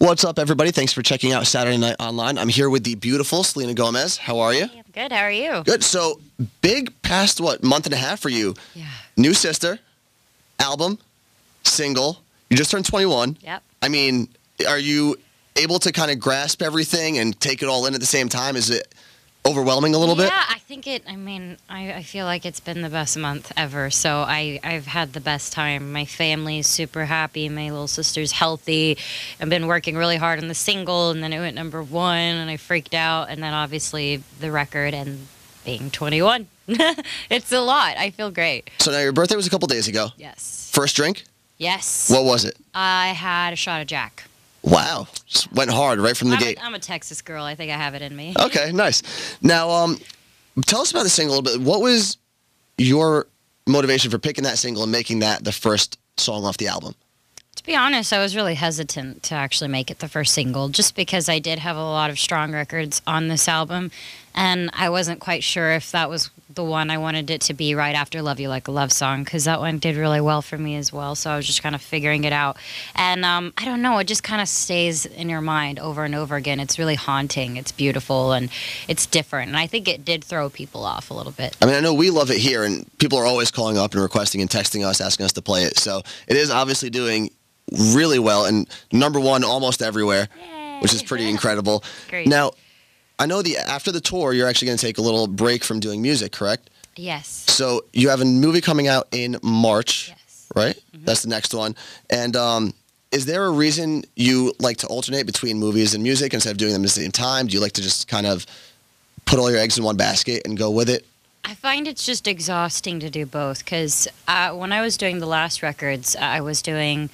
What's up, everybody? Thanks for checking out Saturday Night Online. I'm here with the beautiful SELENA Gomez. How are you? Hey, I'm good. How are you? Good. So, big past, month and a half for you. Yeah. New sister, album, single. You just turned 21. Yep. I mean, are you able to kind of grasp everything and take it all in at the same time? Is it overwhelming a little bit? Yeah, I think I feel like it's been the best month ever. So I've had the best time. My family's super happy. My little sister's healthy. I've been working really hard on the single, and then it went #1, and I freaked out. And then obviously the record and being 21. It's a lot. I feel great. So now your birthday was a couple days ago. Yes. First drink? Yes. What was it? I had a shot of Jack. Wow. Just went hard right from the gate. I'm a Texas girl. I think I have it in me. Okay, nice. Now, tell us about the single a little bit. What was your motivation for picking that single and making that the first song off the album? To be honest, I was really hesitant to actually make it the first single, just because I did have a lot of strong records on this album, and I wasn't quite sure if that was the one I wanted it to be right after Love You Like a Love Song, because that one did really well for me as well, so I was just kind of figuring it out. And I don't know, it just kind of stays in your mind over and over again. It's really haunting, it's beautiful, and it's different, and I think it did throw people off a little bit. I mean, I know we love it here, and people are always calling up and requesting and texting us, asking us to play it, so it is obviously doing really well, and #1 almost everywhere. Yay. Which is pretty incredible. Great. Now, I know after the tour, you're actually going to take a little break from doing music, correct? Yes. So you have a movie coming out in March, Yes. right? Mm-hmm. That's the next one. And is there a reason you like to alternate between movies and music instead of doing them at the same time? Do you like to just kind of put all your eggs in one basket and go with it? I find it's just exhausting to do both, because when I was doing the last records, I was doing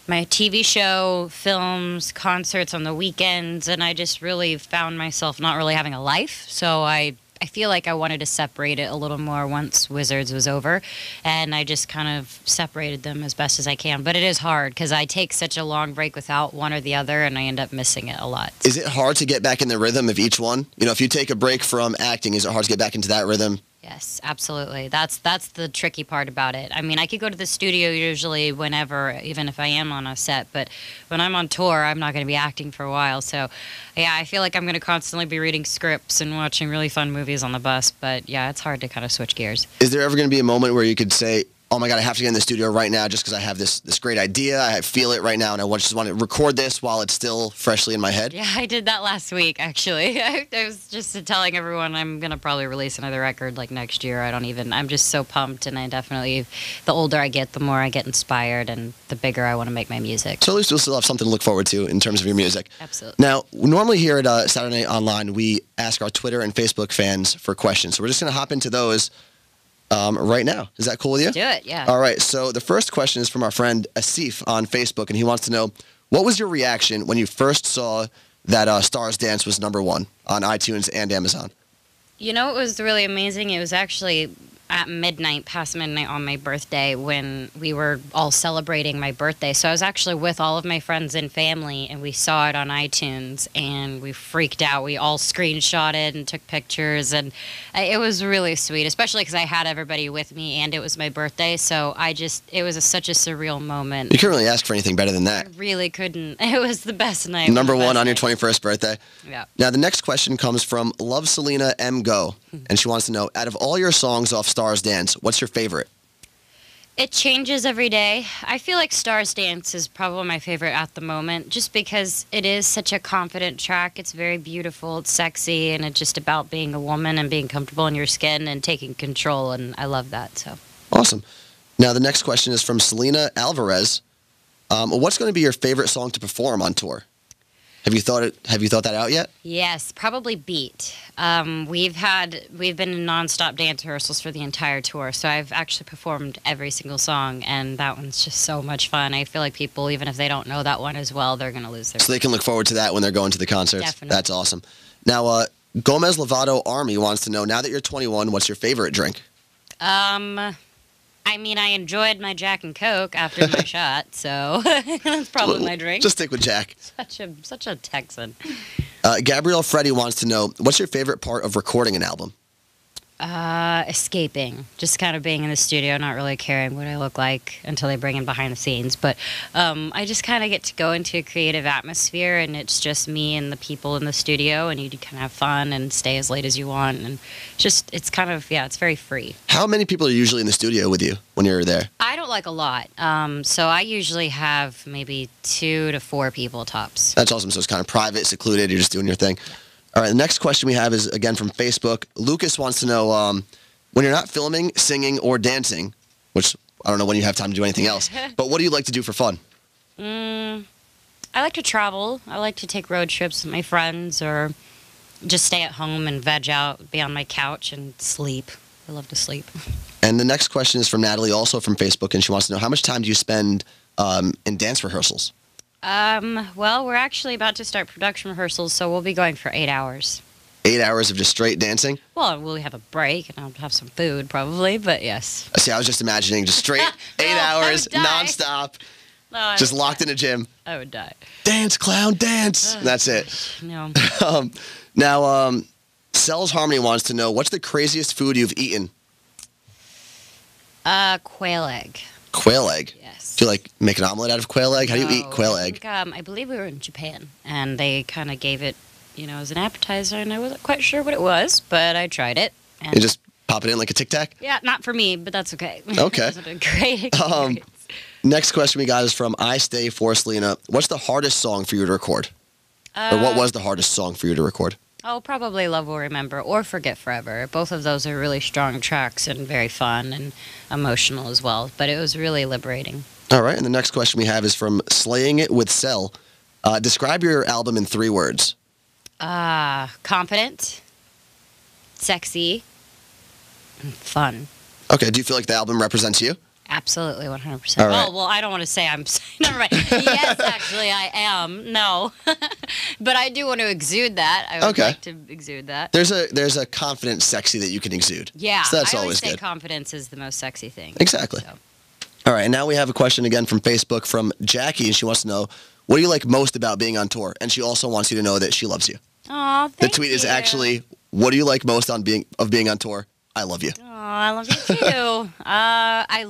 my TV show, films, concerts on the weekends, and I just really found myself not really having a life. So I feel like I wanted to separate it a little more once Wizards was over, and I just kind of separated them as best as I can. But it is hard, because I take such a long break without one or the other, and I end up missing it a lot. Is it hard to get back in the rhythm of each one? You know, if you take a break from acting, is it hard to get back into that rhythm? Yes, absolutely. That's the tricky part about it. I mean, I could go to the studio usually whenever, even if I am on a set, but when I'm on tour, I'm not going to be acting for a while. So, yeah, I feel like I'm going to constantly be reading scripts and watching really fun movies on the bus, but yeah, it's hard to kind of switch gears. Is there ever going to be a moment where you could say, oh my God, I have to get in the studio right now just because I have this great idea, I feel it right now, and I just want to record this while it's still freshly in my head? Yeah, I did that last week, actually. I was just telling everyone I'm going to probably release another record like next year. I'm just so pumped, and I definitely, the older I get, the more I get inspired, and the bigger I want to make my music. So at least you'll still have something to look forward to in terms of your music. Absolutely. Now, normally here at Saturday Night Online, we ask our Twitter and Facebook fans for questions. So we're just going to hop into those right now. Is that cool with you? Do it, yeah. All right. So the first question is from our friend Asif on Facebook, and he wants to know, what was your reaction when you first saw that Stars Dance was #1 on iTunes and Amazon? You know, it was really amazing. It was actually at midnight, past midnight on my birthday, when we were all celebrating my birthday. So I was actually with all of my friends and family, and we saw it on iTunes, and we freaked out. We all screenshotted and took pictures, and it was really sweet, especially because I had everybody with me, and it was my birthday. So it was such a surreal moment. You couldn't really ask for anything better than that. I really couldn't. It was the best night. #1 on your 21st birthday. Yeah. Now, the next question comes from Love Selena M. Go, and she wants to know, out of all your songs off Stars Dance, what's your favorite? It changes every day. I feel like Stars Dance is probably my favorite at the moment, just because it is such a confident track. It's very beautiful, it's sexy, and it's just about being a woman and being comfortable in your skin and taking control, and I love that. So Awesome. Now, the next question is from Selena Alvarez. What's going to be your favorite song to perform on tour? Have you thought that out yet? Yes, probably Beat. We've been in nonstop dance rehearsals for the entire tour, so I've actually performed every single song, and that one's just so much fun. I feel like people, even if they don't know that one as well, they're going to lose their... So they can look forward to that when they're going to the concerts. Definitely. That's awesome. Now, Gomez Lovato Army wants to know, now that you're 21, what's your favorite drink? I mean, I enjoyed my Jack and Coke after my shot, so that's probably my drink. Just stick with Jack. Such a Texan. Gabrielle Freddy wants to know, what's your favorite part of recording an album? Escaping, just kind of being in the studio, not really caring what I look like until they bring in behind the scenes. But I just kind of get to go into a creative atmosphere, and it's just me and the people in the studio, and you kind of have fun and stay as late as you want, and just it's kind of it's very free. How many people are usually in the studio with you when you're there? I don't like a lot, so I usually have maybe 2 to 4 people tops. That's awesome. So it's kind of private, secluded. You're just doing your thing. Yeah. All right, the next question we have is, again, from Facebook. Lucas wants to know, when you're not filming, singing, or dancing, which I don't know when you have time to do anything else, but what do you like to do for fun? I like to travel. I like to take road trips with my friends or just stay at home and veg out, be on my couch and sleep. I love to sleep. And the next question is from Natalie, also from Facebook, and she wants to know, how much time do you spend in dance rehearsals? Well, we're actually about to start production rehearsals, so we'll be going for 8 hours. 8 hours of just straight dancing? Well, we'll have a break, and I'll have some food, probably, but yes. See, I was just imagining just straight 8 hours, nonstop, just locked in a gym. I would die. Dance, clown, dance. That's it. No. Now, Cells Harmony wants to know, what's the craziest food you've eaten? Quail egg. Quail egg? Yes. Do you like make an omelet out of quail egg? How do you eat quail egg? I believe we were in Japan, and they kind of gave it, as an appetizer, and I wasn't quite sure what it was, but I tried it. And you just pop it in like a Tic Tac? Yeah, not for me, but that's okay. Okay. It was a great experience. Next question we got is from I Stay for SELENA. What's the hardest song for you to record? Or what was the hardest song for you to record? Oh, probably Love Will Remember or Forget Forever. Both of those are really strong tracks and very fun and emotional as well. But it was really liberating. All right, and the next question we have is from Slaying It with Cell. Describe your album in 3 words. Confident, sexy, and fun. Okay, do you feel like the album represents you? Absolutely, 100%. All right. Well, I don't want to say I'm... Never mind. Yes, actually, I am. No. But I do want to exude that. I would like to exude that. There's a confident sexy that you can exude. Yeah. So that's I always say good. Confidence is the most sexy thing. Exactly. So. All right, and now we have a question again from Facebook from Jackie, and she wants to know, what do you like most about being on tour? And she also wants you to know that she loves you. Aw, thank The tweet is actually, what do you like most being on tour? I love you. Oh, I love you too. I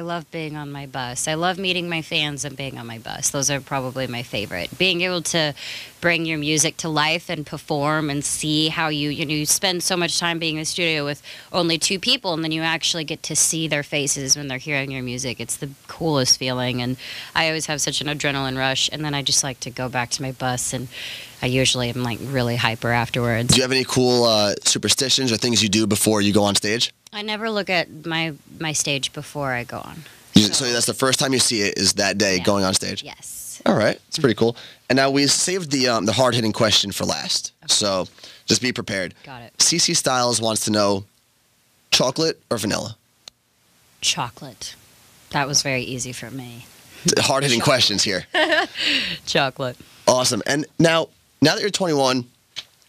love being on my bus. I love meeting my fans and being on my bus. Those are probably my favorite. Being able to bring your music to life and perform and see how you spend so much time being in the studio with only 2 people, and then you actually get to see their faces when they're hearing your music. It's the coolest feeling, and I always have such an adrenaline rush, and then I just like to go back to my bus, and I usually am like really hyper afterwards. Do you have any cool superstitions or things you do before you go on stage? I never look at my stage before I go on. So that's the first time you see it is that day going on stage? Yes. All right. It's pretty cool. And now we saved the hard-hitting question for last. Okay. So just be prepared. Got it. CC Styles wants to know, chocolate or vanilla? Chocolate. That was very easy for me. Hard-hitting questions here. Chocolate. Awesome. And now that you're 21,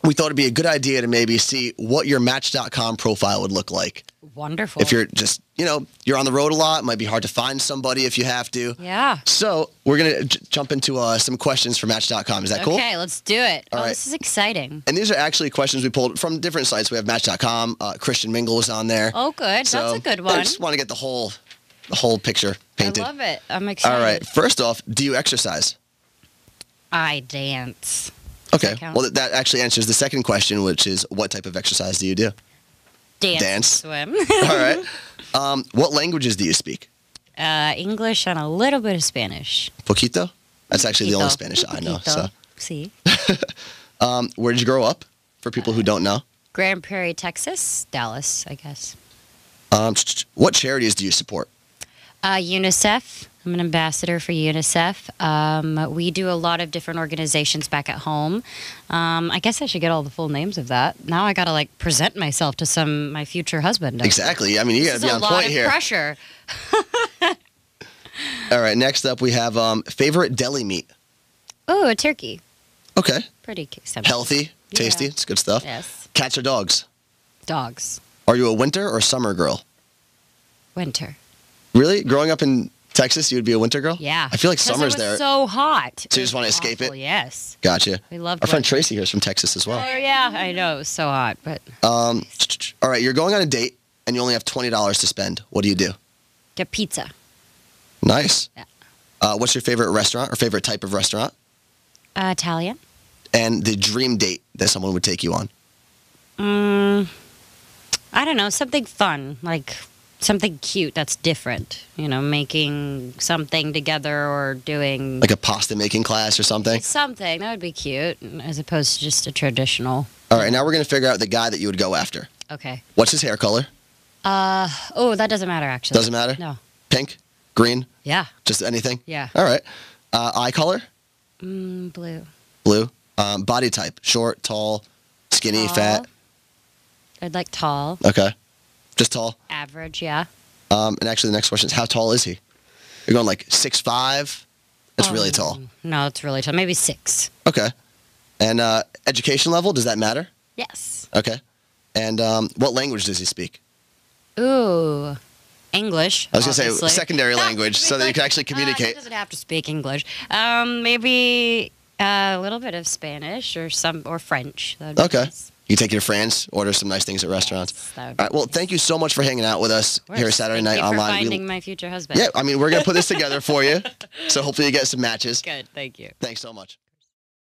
we thought it'd be a good idea to maybe see what your Match.com profile would look like. Wonderful. If you're just, you're on the road a lot, it might be hard to find somebody if you have to. Yeah. So we're going to jump into some questions for Match.com. Is that cool? Okay, let's do it. All right. This is exciting. And these are actually questions we pulled from different sites. We have Match.com. Christian Mingle was on there. Oh, good. So that's a good one. I just want to get the whole picture painted. I love it. I'm excited. All right. First off, do you exercise? I dance. Okay. Well, that actually answers the second question, which is what type of exercise do you do? Dance. Swim. All right. What languages do you speak? English and a little bit of Spanish. Poquito? That's actually the only Spanish I know. So. See. Where did you grow up? For people who don't know. Grand Prairie, Texas. Dallas, I guess. What charities do you support? UNICEF. I'm an ambassador for UNICEF. We do a lot of different organizations back at home. I guess I should get all the full names of that. Now I got to present myself to my future husband. Exactly. I mean, you got to be on point here. Pressure. All right. Next up, we have favorite deli meat. Oh, a turkey. Okay. Pretty simple. Healthy, tasty. It's good stuff. Yes. Cats or dogs? Dogs. Are you a winter or summer girl? Winter. Really? Growing up in Texas, you would be a winter girl? Yeah. I feel like 'Cause summer's it was there. so hot. So you just want to escape it? Yes. Gotcha. We loved Our friend winter. Tracy here is from Texas as well. Oh, yeah. I know. It was so hot, but All right, you're going on a date and you only have $20 to spend. What do you do? get pizza. Nice. Yeah. What's your favorite restaurant or favorite type of restaurant? Italian. And the dream date that someone would take you on? I don't know. Something fun. Like something cute that's different. You know, making something together or doing Like a pasta making class or something? something. That would be cute as opposed to just a traditional. All right, now we're going to figure out the guy that you would go after. Okay. What's his hair color? Oh, that doesn't matter actually. Doesn't matter? No. Pink? Green? Yeah. Just anything? Yeah. All right. Eye color? Blue. Blue. Body type? Short, tall, skinny, Tall. fat? I'd like tall. Okay. Just tall? Average, yeah. And actually, the next question is, how tall is he? You're going like 6'5"? That's really tall. No, it's really tall. Maybe 6. Okay. And education level, does that matter? Yes. Okay. And what language does he speak? Ooh. English. I was going to obviously. say secondary language so that you can actually He communicate. doesn't have to speak English. Maybe a little bit of Spanish or French. That would be Okay. nice. You take your friends, order some nice things at restaurants. Yes, that would All right. be Well, nice. thank you so much for hanging out with us Of course. here Saturday Thank night you online. for finding my future husband. Yeah, I mean, we're going to put this together for you. So hopefully you get some matches. Good. Thank you. Thanks so much.